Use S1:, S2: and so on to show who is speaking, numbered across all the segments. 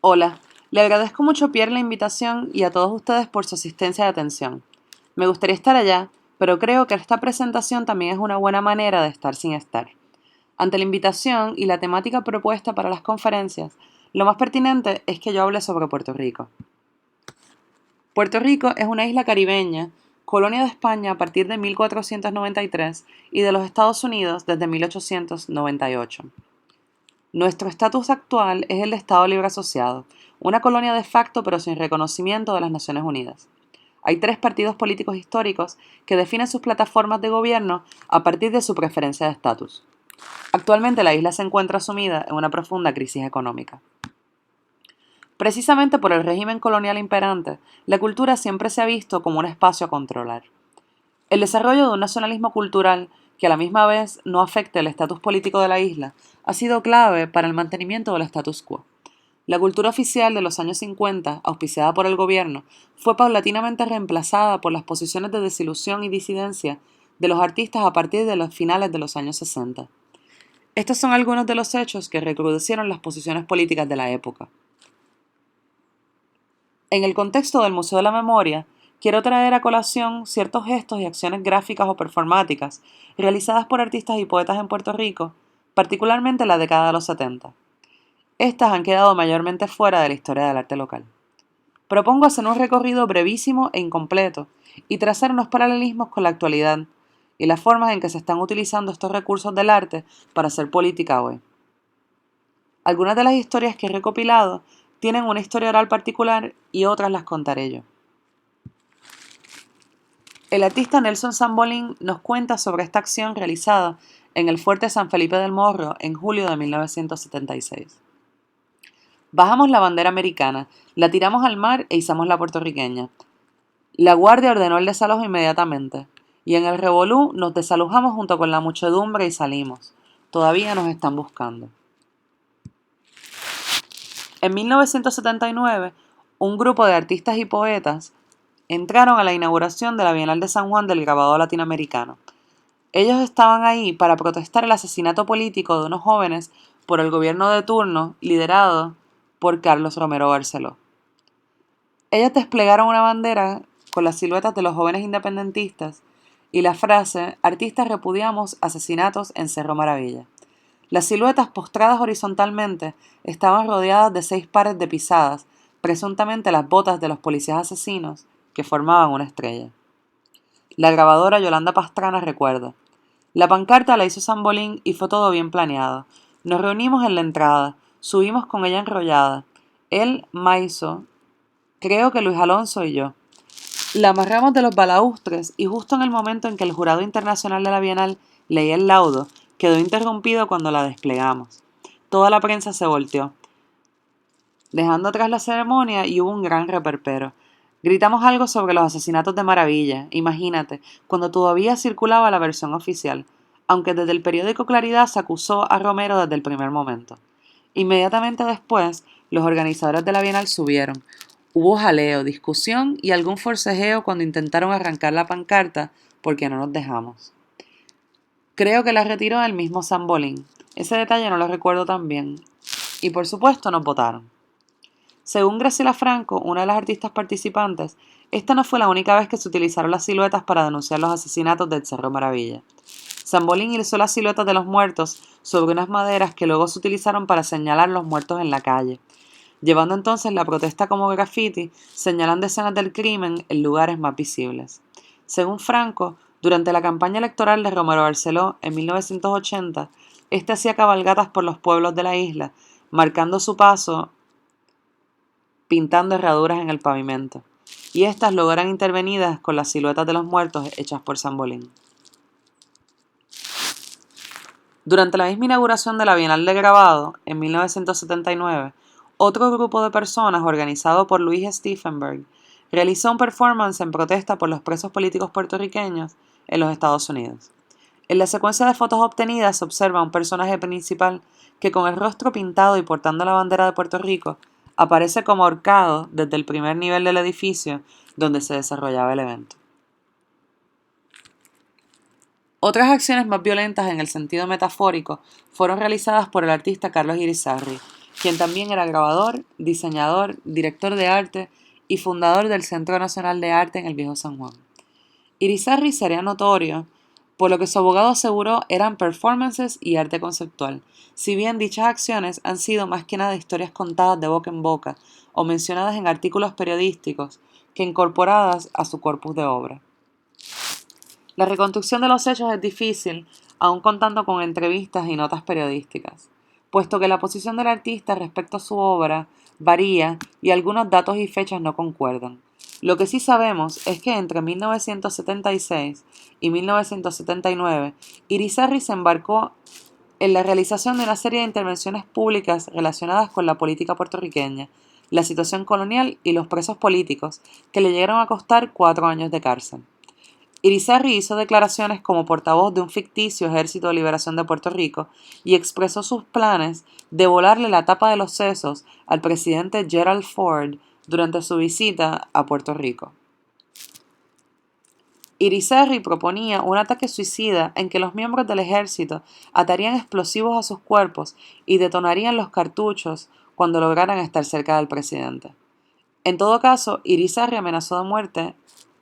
S1: Hola, le agradezco mucho a Pierre la invitación y a todos ustedes por su asistencia y atención. Me gustaría estar allá, pero creo que esta presentación también es una buena manera de estar sin estar. Ante la invitación y la temática propuesta para las conferencias, lo más pertinente es que yo hable sobre Puerto Rico. Puerto Rico es una isla caribeña, colonia de España a partir de 1493 y de los Estados Unidos desde 1898. Nuestro estatus actual es el de Estado Libre Asociado, una colonia de facto pero sin reconocimiento de las Naciones Unidas. Hay tres partidos políticos históricos que definen sus plataformas de gobierno a partir de su preferencia de estatus. Actualmente la isla se encuentra sumida en una profunda crisis económica. Precisamente por el régimen colonial imperante, la cultura siempre se ha visto como un espacio a controlar. El desarrollo de un nacionalismo cultural que a la misma vez no afecte el estatus político de la isla ha sido clave para el mantenimiento del status quo. La cultura oficial de los años 50, auspiciada por el gobierno, fue paulatinamente reemplazada por las posiciones de desilusión y disidencia de los artistas a partir de los finales de los años 60. Estos son algunos de los hechos que recrudecieron las posiciones políticas de la época. En el contexto del Museo de la Memoria, quiero traer a colación ciertos gestos y acciones gráficas o performáticas realizadas por artistas y poetas en Puerto Rico, particularmente en la década de los 70. Estas han quedado mayormente fuera de la historia del arte local. Propongo hacer un recorrido brevísimo e incompleto y trazar unos paralelismos con la actualidad y las formas en que se están utilizando estos recursos del arte para hacer política hoy. Algunas de las historias que he recopilado tienen una historia oral particular y otras las contaré yo. El artista Nelson Sambolín nos cuenta sobre esta acción realizada en el fuerte San Felipe del Morro en julio de 1976. Bajamos la bandera americana, la tiramos al mar e izamos la puertorriqueña. La guardia ordenó el desalojo inmediatamente, y en el revolú nos desalojamos junto con la muchedumbre y salimos. Todavía nos están buscando. En 1979, un grupo de artistas y poetas entraron a la inauguración de la Bienal de San Juan del Grabado Latinoamericano. Ellos estaban ahí para protestar el asesinato político de unos jóvenes por el gobierno de turno liderado por Carlos Romero Barceló. Ellos desplegaron una bandera con las siluetas de los jóvenes independentistas y la frase «Artistas repudiamos asesinatos en Cerro Maravilla». Las siluetas postradas horizontalmente estaban rodeadas de 6 pares de pisadas, presuntamente las botas de los policías asesinos, que formaban una estrella. La grabadora Yolanda Pastrana recuerda: la pancarta la hizo Sambolín y fue todo bien planeado. Nos reunimos en la entrada, subimos con ella enrollada. Él, Maiso, creo que Luis Alonso y yo. La amarramos de los balaustres y justo en el momento en que el jurado internacional de la Bienal leía el laudo, quedó interrumpido cuando la desplegamos. Toda la prensa se volteó, dejando atrás la ceremonia y hubo un gran reperpero. Gritamos algo sobre los asesinatos de Maravilla, imagínate, cuando todavía circulaba la versión oficial, aunque desde el periódico Claridad se acusó a Romero desde el primer momento. Inmediatamente después, los organizadores de la Bienal subieron. Hubo jaleo, discusión y algún forcejeo cuando intentaron arrancar la pancarta porque no nos dejamos. Creo que la retiró el mismo Sambolín. Ese detalle no lo recuerdo tan bien. Y por supuesto nos votaron. Según Graciela Franco, una de las artistas participantes, esta no fue la única vez que se utilizaron las siluetas para denunciar los asesinatos del Cerro Maravilla. Sambolín hizo las siluetas de los muertos sobre unas maderas que luego se utilizaron para señalar los muertos en la calle, llevando entonces la protesta como graffiti, señalando escenas del crimen en lugares más visibles. Según Franco, durante la campaña electoral de Romero Barceló en 1980, este hacía cabalgatas por los pueblos de la isla, marcando su paso pintando herraduras en el pavimento, y estas luego eran intervenidas con las siluetas de los muertos hechas por Sambolín. Durante la misma inauguración de la Bienal de Grabado, en 1979, otro grupo de personas organizado por Luis Steffenberg realizó un performance en protesta por los presos políticos puertorriqueños en los Estados Unidos. En la secuencia de fotos obtenidas se observa un personaje principal que, con el rostro pintado y portando la bandera de Puerto Rico, aparece como ahorcado desde el primer nivel del edificio donde se desarrollaba el evento. Otras acciones más violentas en el sentido metafórico fueron realizadas por el artista Carlos Irizarry, quien también era grabador, diseñador, director de arte y fundador del Centro Nacional de Arte en el Viejo San Juan. Irizarry sería notorio por lo que su abogado aseguró eran performances y arte conceptual, si bien dichas acciones han sido más que nada historias contadas de boca en boca o mencionadas en artículos periodísticos que incorporadas a su corpus de obra. La reconstrucción de los hechos es difícil, aun contando con entrevistas y notas periodísticas, puesto que la posición del artista respecto a su obra varía y algunos datos y fechas no concuerdan. Lo que sí sabemos es que entre 1976 y 1979, Irizarry se embarcó en la realización de una serie de intervenciones públicas relacionadas con la política puertorriqueña, la situación colonial y los presos políticos, que le llegaron a costar 4 años de cárcel. Irizarry hizo declaraciones como portavoz de un ficticio Ejército de Liberación de Puerto Rico y expresó sus planes de volarle la tapa de los sesos al presidente Gerald Ford durante su visita a Puerto Rico. Irizarry proponía un ataque suicida en que los miembros del ejército atarían explosivos a sus cuerpos y detonarían los cartuchos cuando lograran estar cerca del presidente. En todo caso, Irizarry amenazó de muerte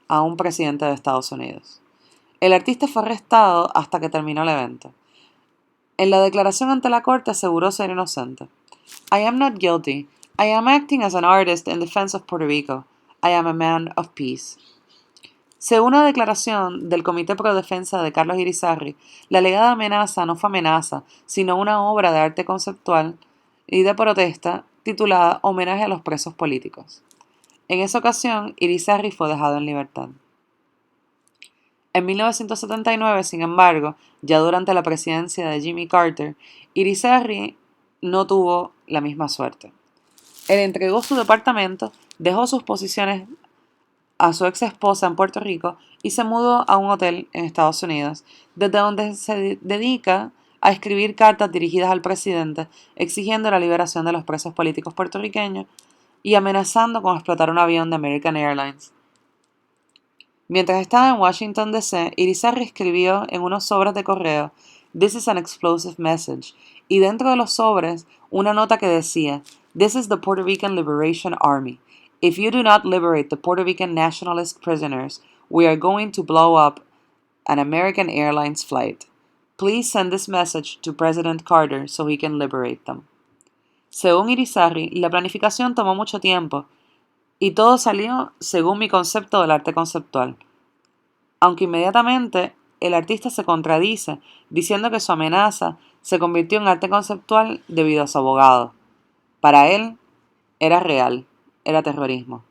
S1: a un presidente de Estados Unidos. El artista fue arrestado hasta que terminó el evento. En la declaración ante la corte aseguró ser inocente. I am not guilty. I am acting as an artist in defense of Puerto Rico. I am a man of peace. Según una declaración del Comité Pro Defensa de Carlos Irizarry, la alegada amenaza no fue amenaza, sino una obra de arte conceptual y de protesta titulada Homenaje a los presos políticos. En esa ocasión, Irizarry fue dejado en libertad. En 1979, sin embargo, ya durante la presidencia de Jimmy Carter, Irizarry no tuvo la misma suerte. Él entregó su departamento, dejó sus posiciones a su ex esposa en Puerto Rico y se mudó a un hotel en Estados Unidos, desde donde se dedica a escribir cartas dirigidas al presidente exigiendo la liberación de los presos políticos puertorriqueños y amenazando con explotar un avión de American Airlines. Mientras estaba en Washington, D.C., Irizarry escribió en unos sobres de correo "This is an explosive message" y dentro de los sobres una nota que decía "This is the Puerto Rican Liberation Army. If you do not liberate the Puerto Rican nationalist prisoners, we are going to blow up an American Airlines flight. Please send this message to President Carter so he can liberate them." Según Irizarry, la planificación tomó mucho tiempo y todo salió según mi concepto del arte conceptual. Aunque inmediatamente el artista se contradice, diciendo que su amenaza se convirtió en arte conceptual debido a su abogado. Para él, era real, era terrorismo.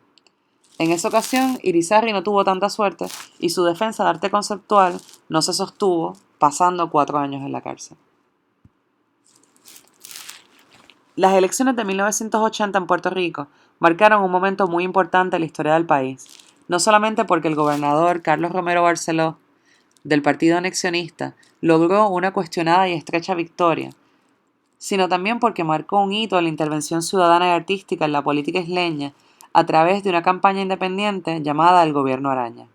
S1: En esa ocasión, Irizarry no tuvo tanta suerte y su defensa de arte conceptual no se sostuvo, pasando 4 años en la cárcel. Las elecciones de 1980 en Puerto Rico marcaron un momento muy importante en la historia del país, no solamente porque el gobernador Carlos Romero Barceló, del partido anexionista, logró una cuestionada y estrecha victoria, sino también porque marcó un hito en la intervención ciudadana y artística en la política isleña a través de una campaña independiente llamada el Gobierno Araña.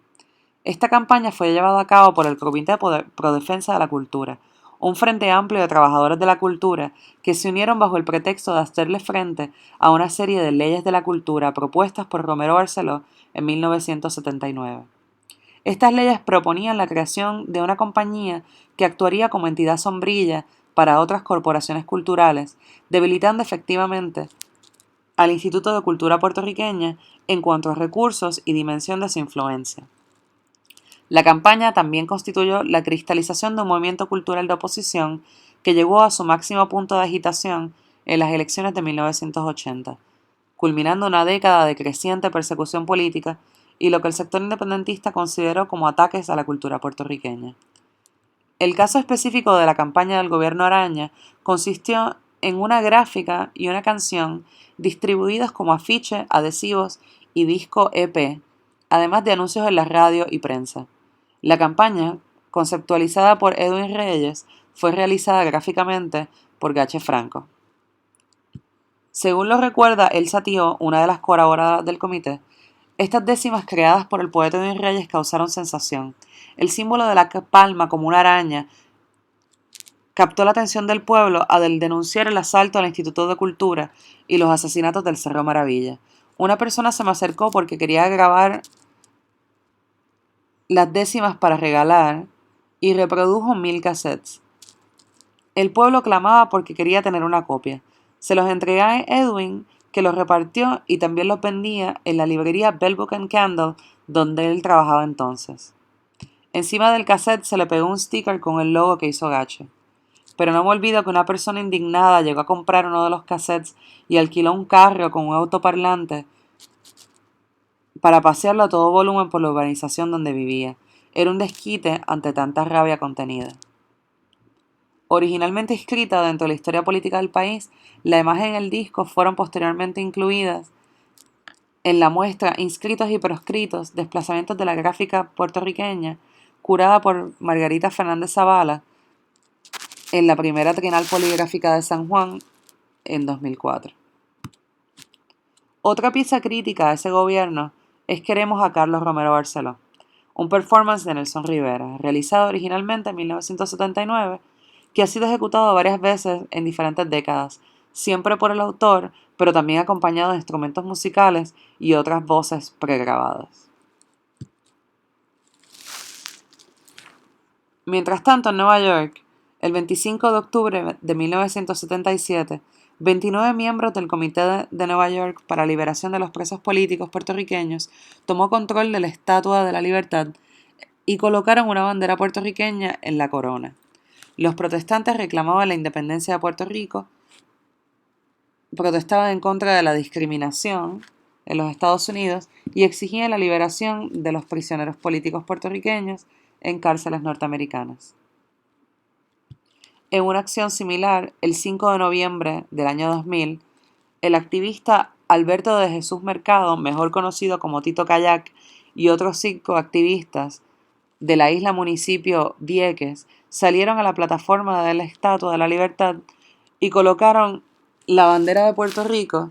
S1: Esta campaña fue llevada a cabo por el Comité Pro Defensa de la Cultura, un frente amplio de trabajadores de la cultura que se unieron bajo el pretexto de hacerle frente a una serie de leyes de la cultura propuestas por Romero Barceló en 1979. Estas leyes proponían la creación de una compañía que actuaría como entidad sombrilla para otras corporaciones culturales, debilitando efectivamente al Instituto de Cultura puertorriqueña en cuanto a recursos y dimensión de su influencia. La campaña también constituyó la cristalización de un movimiento cultural de oposición que llegó a su máximo punto de agitación en las elecciones de 1980, culminando una década de creciente persecución política y lo que el sector independentista consideró como ataques a la cultura puertorriqueña. El caso específico de la campaña del Gobierno Araña consistió en una gráfica y una canción distribuidos como afiche, adhesivos y disco EP, además de anuncios en la radio y prensa. La campaña, conceptualizada por Edwin Reyes, fue realizada gráficamente por Gache Franco. Según lo recuerda Elsa Tío, una de las colaboradoras del comité, estas décimas creadas por el poeta Edwin Reyes causaron sensación. El símbolo de la palma como una araña captó la atención del pueblo al denunciar el asalto al Instituto de Cultura y los asesinatos del Cerro Maravilla. Una persona se me acercó porque quería grabar las décimas para regalar y reprodujo 1000 cassettes. El pueblo clamaba porque quería tener una copia. Se los entregué a Edwin, que los repartió y también los vendía en la librería Bell Book and Candle, donde él trabajaba entonces. Encima del cassette se le pegó un sticker con el logo que hizo Gache. Pero no me olvido que una persona indignada llegó a comprar uno de los cassettes y alquiló un carro con un autoparlante para pasearlo a todo volumen por la urbanización donde vivía. Era un desquite ante tanta rabia contenida. Originalmente escrita dentro de la historia política del país, la imagen y el disco fueron posteriormente incluidas en la muestra Inscritos y Proscritos, desplazamientos de la gráfica puertorriqueña, curada por Margarita Fernández Zavala en la primera Trienal Poligráfica de San Juan en 2004. Otra pieza crítica a ese gobierno es Queremos a Carlos Romero Barceló, un performance de Nelson Rivera, realizado originalmente en 1979, que ha sido ejecutado varias veces en diferentes décadas, siempre por el autor, pero también acompañado de instrumentos musicales y otras voces pregrabadas. Mientras tanto, en Nueva York, el 25 de octubre de 1977, 29 miembros del Comité de Nueva York para la Liberación de los Presos Políticos puertorriqueños tomó control de la Estatua de la Libertad y colocaron una bandera puertorriqueña en la corona. Los protestantes reclamaban la independencia de Puerto Rico, protestaban en contra de la discriminación en los Estados Unidos y exigían la liberación de los prisioneros políticos puertorriqueños en cárceles norteamericanas. En una acción similar, el 5 de noviembre del año 2000, el activista Alberto de Jesús Mercado, mejor conocido como Tito Kayak, y otros 5 activistas de la isla municipio Vieques salieron a la plataforma de la Estatua de la Libertad y colocaron la bandera de Puerto Rico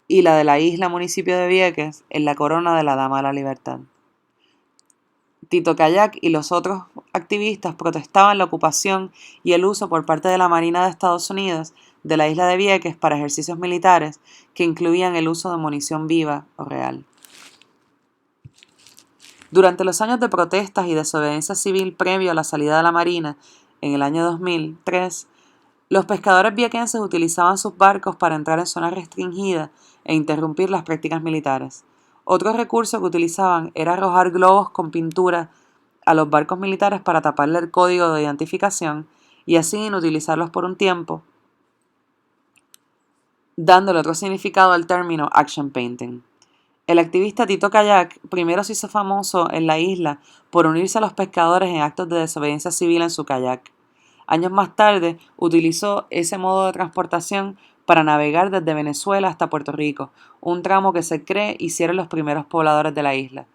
S1: y la de la isla municipio de Vieques en la corona de la Dama de la Libertad. Tito Kayak y los otros activistas protestaban la ocupación y el uso por parte de la Marina de Estados Unidos de la isla de Vieques para ejercicios militares que incluían el uso de munición viva o real. Durante los años de protestas y desobediencia civil previo a la salida de la Marina, en el año 2003, los pescadores viequenses utilizaban sus barcos para entrar en zonas restringidas e interrumpir las prácticas militares. Otro recurso que utilizaban era arrojar globos con pintura a los barcos militares para taparle el código de identificación y así inutilizarlos por un tiempo, dándole otro significado al término action painting. El activista Tito Kayak primero se hizo famoso en la isla por unirse a los pescadores en actos de desobediencia civil en su kayak. Años más tarde, utilizó ese modo de transportación para navegar desde Venezuela hasta Puerto Rico, un tramo que se cree hicieron los primeros pobladores de la isla,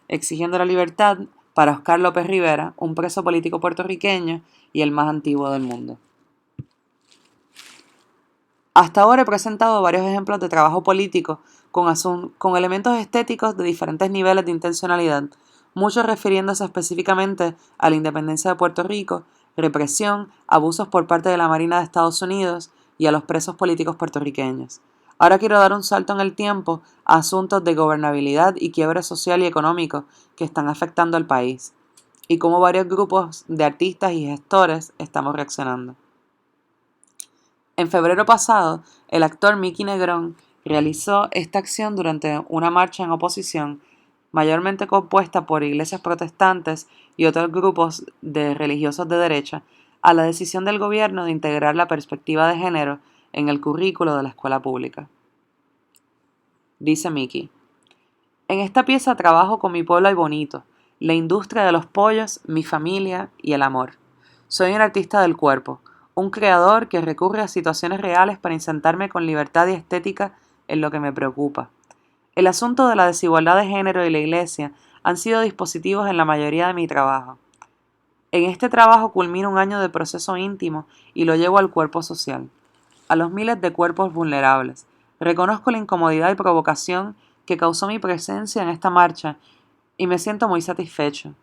S1: exigiendo la libertad para Oscar López Rivera, un preso político puertorriqueño y el más antiguo del mundo. Hasta ahora he presentado varios ejemplos de trabajo político con elementos estéticos de diferentes niveles de intencionalidad, muchos refiriéndose específicamente a la independencia de Puerto Rico, represión, abusos por parte de la Marina de Estados Unidos y a los presos políticos puertorriqueños. Ahora quiero dar un salto en el tiempo a asuntos de gobernabilidad y quiebre social y económico que están afectando al país, y cómo varios grupos de artistas y gestores estamos reaccionando. En febrero pasado, el actor Mickey Negrón realizó esta acción durante una marcha en oposición, mayormente compuesta por iglesias protestantes y otros grupos de religiosos de derecha, a la decisión del gobierno de integrar la perspectiva de género en el currículo de la escuela pública. Dice Mickey: en esta pieza trabajo con mi pueblo y bonito, la industria de los pollos, mi familia y el amor. Soy un artista del cuerpo, un creador que recurre a situaciones reales para insertarme con libertad y estética en lo que me preocupa. El asunto de la desigualdad de género y la iglesia han sido dispositivos en la mayoría de mi trabajo. En este trabajo culmina un año de proceso íntimo y lo llevo al cuerpo social, a los miles de cuerpos vulnerables. Reconozco la incomodidad y provocación que causó mi presencia en esta marcha y me siento muy satisfecho.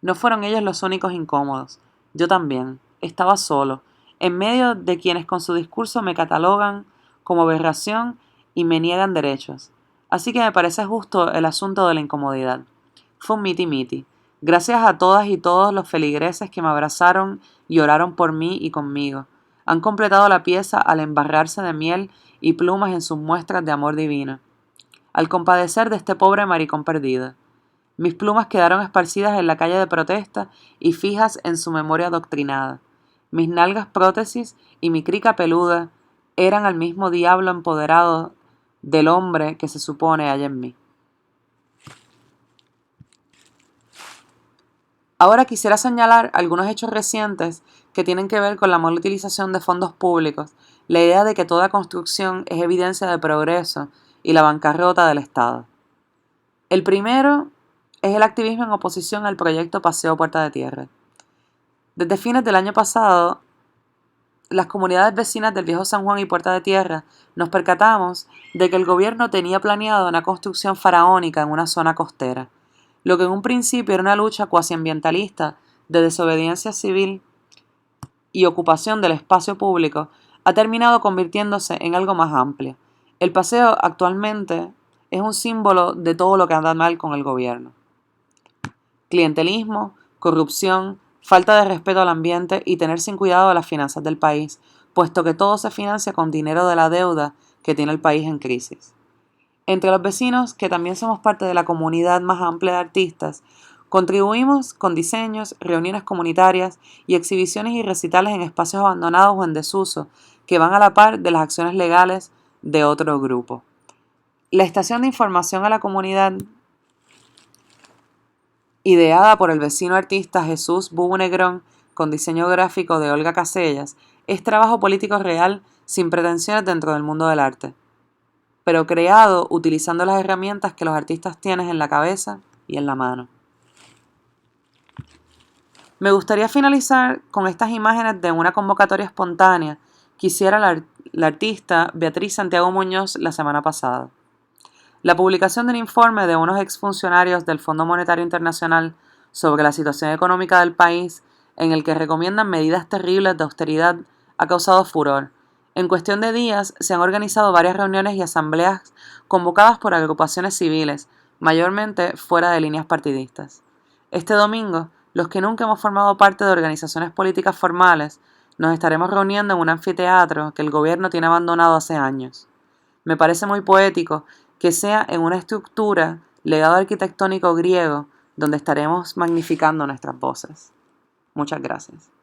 S1: No fueron ellos los únicos incómodos. Yo también. Estaba solo, en medio de quienes con su discurso me catalogan como aberración y me niegan derechos. Así que me parece justo el asunto de la incomodidad. Fue un miti-miti. Gracias a todas y todos los feligreses que me abrazaron y oraron por mí y conmigo. Han completado la pieza al embarrarse de miel y plumas en sus muestras de amor divino. Al compadecer de este pobre maricón perdido. Mis plumas quedaron esparcidas en la calle de protesta y fijas en su memoria adoctrinada. Mis nalgas prótesis y mi crica peluda eran al mismo diablo empoderado del hombre que se supone hay en mí. Ahora quisiera señalar algunos hechos recientes que tienen que ver con la mala utilización de fondos públicos, la idea de que toda construcción es evidencia de progreso y la bancarrota del Estado. El primero es el activismo en oposición al proyecto Paseo Puerta de Tierra. Desde fines del año pasado, las comunidades vecinas del Viejo San Juan y Puerta de Tierra nos percatamos de que el gobierno tenía planeado una construcción faraónica en una zona costera, lo que en un principio era una lucha cuasi ambientalista de desobediencia civil y ocupación del espacio público, ha terminado convirtiéndose en algo más amplio. El paseo actualmente es un símbolo de todo lo que anda mal con el gobierno. Clientelismo, corrupción, falta de respeto al ambiente y tener sin cuidado las finanzas del país, puesto que todo se financia con dinero de la deuda que tiene el país en crisis. Entre los vecinos, que también somos parte de la comunidad más amplia de artistas, contribuimos con diseños, reuniones comunitarias y exhibiciones y recitales en espacios abandonados o en desuso, que van a la par de las acciones legales de otro grupo. La estación de información a la comunidad, ideada por el vecino artista Jesús Bubu Negrón, con diseño gráfico de Olga Casellas, es trabajo político real sin pretensiones dentro del mundo del arte, pero creado utilizando las herramientas que los artistas tienen en la cabeza y en la mano. Me gustaría finalizar con estas imágenes de una convocatoria espontánea que hiciera la artista Beatriz Santiago Muñoz la semana pasada. La publicación del informe de unos exfuncionarios del Fondo Monetario Internacional sobre la situación económica del país, en el que recomiendan medidas terribles de austeridad, ha causado furor. En cuestión de días se han organizado varias reuniones y asambleas convocadas por agrupaciones civiles, mayormente fuera de líneas partidistas. Este domingo, los que nunca hemos formado parte de organizaciones políticas formales, nos estaremos reuniendo en un anfiteatro que el gobierno tiene abandonado hace años. Me parece muy poético que sea en una estructura legado arquitectónico griego donde estaremos magnificando nuestras voces. Muchas gracias.